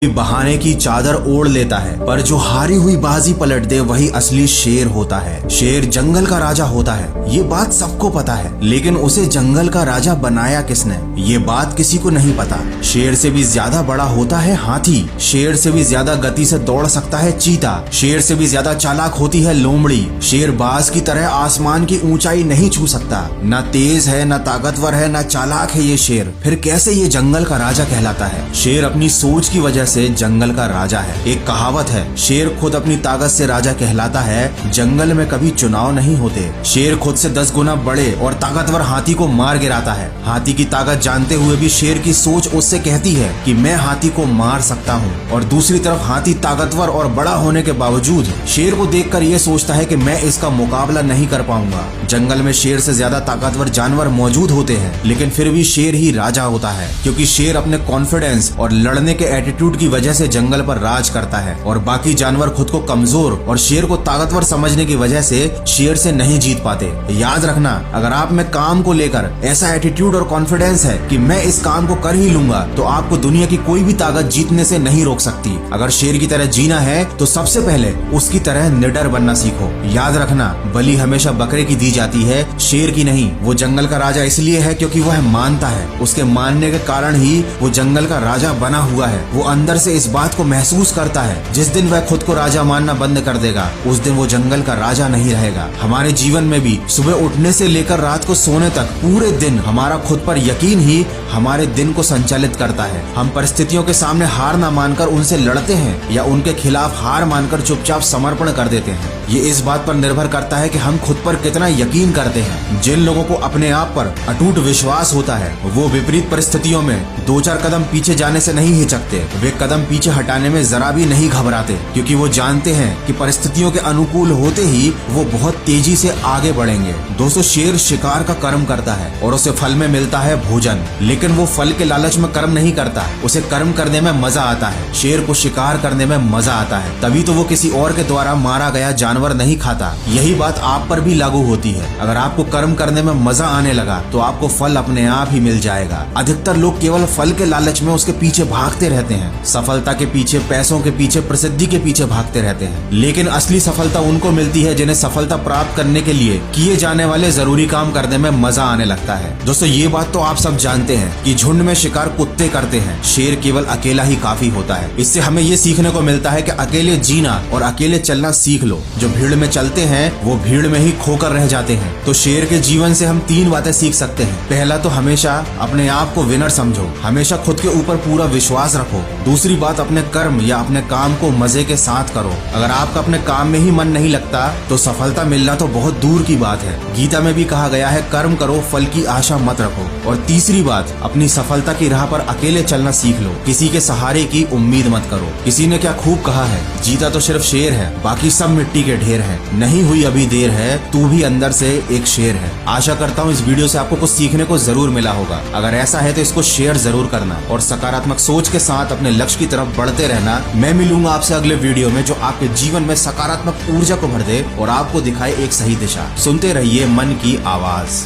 बहाने की चादर ओढ़ लेता है, पर जो हारी हुई बाजी पलट दे वही असली शेर होता है। शेर जंगल का राजा होता है, ये बात सबको पता है, लेकिन उसे जंगल का राजा बनाया किसने, ये बात किसी को नहीं पता। शेर से भी ज्यादा बड़ा होता है हाथी, शेर से भी ज्यादा गति से दौड़ सकता है चीता, शेर से भी ज्यादा चालाक होती है लोमड़ी। शेर बाज की तरह आसमान की ऊंचाई नहीं छू सकता, न तेज है, न ताकतवर है, न चालाक है ये शेर, फिर कैसे ये जंगल का राजा कहलाता है। शेर अपनी सोच की वजह से जंगल का राजा है। एक कहावत है, शेर खुद अपनी ताकत से राजा कहलाता है, जंगल में कभी चुनाव नहीं होते। शेर खुद से 10 गुना बड़े और ताकतवर हाथी को मार गिराता है। हाथी की ताकत जानते हुए भी शेर की सोच उससे कहती है कि मैं हाथी को मार सकता हूँ, और दूसरी तरफ हाथी ताकतवर और बड़ा होने के बावजूद शेर को देखकर ये सोचता है कि मैं इसका मुकाबला नहीं कर पाऊंगा। जंगल में शेर से ज्यादा ताकतवर जानवर मौजूद होते हैं, लेकिन फिर भी शेर ही राजा होता है, क्योंकि शेर अपने कॉन्फिडेंस और लड़ने के एटीट्यूड की वजह से जंगल पर राज करता है, और बाकी जानवर खुद को कमजोर और शेर को ताकतवर समझने की वजह से शेर से नहीं जीत पाते। याद रखना, अगर आप में काम को लेकर ऐसा एटीट्यूड और कॉन्फिडेंस है कि मैं इस काम को कर ही लूंगा, तो आपको दुनिया की कोई भी ताकत जीतने से नहीं रोक सकती। अगर शेर की तरह जीना है तो सबसे पहले उसकी तरह निडर बनना सीखो। याद रखना, बलि हमेशा बकरे की दी जाती है, शेर की नहीं। वो जंगल का राजा इसलिए है क्योंकि वह मानता है, उसके मानने के कारण ही वो जंगल का राजा बना हुआ है। वो अंदर से इस बात को महसूस करता है, जिस दिन वह खुद को राजा मानना बंद कर देगा, उस दिन वो जंगल का राजा नहीं रहेगा। हमारे जीवन में भी सुबह उठने से लेकर रात को सोने तक पूरे दिन हमारा खुद पर यकीन ही हमारे दिन को संचालित करता है। हम परिस्थितियों के सामने हार ना मानकर उनसे लड़ते हैं, या उनके खिलाफ हार मानकर चुपचाप समर्पण कर देते हैं। ये इस बात पर निर्भर करता है कि हम खुद पर कितना यकीन करते हैं। जिन लोगों को अपने आप पर अटूट विश्वास होता है, वो विपरीत परिस्थितियों में 2-4 कदम पीछे जाने से नहीं हिचकते। वे कदम पीछे हटाने में जरा भी नहीं घबराते, क्योंकि वो जानते हैं कि परिस्थितियों के अनुकूल होते ही वो बहुत तेजी से आगे बढ़ेंगे। दोस्तों, शेर शिकार का कर्म करता है और उसे फल में मिलता है भोजन, लेकिन वो फल के लालच में कर्म नहीं करता, उसे कर्म करने में मजा आता है। शेर को शिकार करने में मजा आता है, तभी तो वो किसी और के द्वारा मारा गया जानवर नहीं खाता। यही बात आप पर भी लागू होती है। अगर आपको कर्म करने में मजा आने लगा तो आपको फल अपने आप ही मिल जाएगा। अधिकतर लोग केवल फल के लालच में उसके पीछे भागते रहते हैं, सफलता के पीछे, पैसों के पीछे, प्रसिद्धि के पीछे भागते रहते हैं, लेकिन असली सफलता उनको मिलती है जिन्हें सफलता प्राप्त करने के लिए किए जाने वाले जरूरी काम करने में मजा आने लगता है। दोस्तों, ये बात तो आप सब जानते हैं कि झुंड में शिकार कुत्ते करते हैं, शेर केवल अकेला ही काफी होता है। इससे हमें ये सीखने को मिलता है कि अकेले जीना और अकेले चलना सीख लो। जो भीड़ में चलते हैं वो भीड़ में ही खोकर रह जाते हैं। तो शेर के जीवन से हम 3 बातें सीख सकते हैं। पहला तो हमेशा अपने आप को विनर समझो, हमेशा खुद के ऊपर पूरा विश्वास रखो। दूसरी बात, अपने कर्म या अपने काम को मजे के साथ करो। अगर आपका अपने काम में ही मन नहीं लगता तो सफलता मिलना तो बहुत दूर की बात है। गीता में भी कहा गया है, कर्म करो, फल की आशा मत रखो। और तीसरी बात, अपनी सफलता की राह पर अकेले चलना सीख लो, किसी के सहारे की उम्मीद मत करो। किसी ने क्या खूब कहा है, जीता तो सिर्फ शेर है, बाकी सब मिट्टी के ढेर है। नहीं हुई अभी देर है, तू भी अंदर से एक शेर है। आशा करता हूँ इस वीडियो से आपको कुछ सीखने को जरूर मिला होगा। अगर ऐसा है तो इसको शेयर जरूर करना और सकारात्मक सोच के साथ अपने लक्ष्य की तरफ बढ़ते रहना। मैं मिलूंगा आपसे अगले वीडियो में, जो आपके जीवन में सकारात्मक ऊर्जा को भर दे और आपको दिखाए एक सही दिशा। सुनते रहिए मन की आवाज।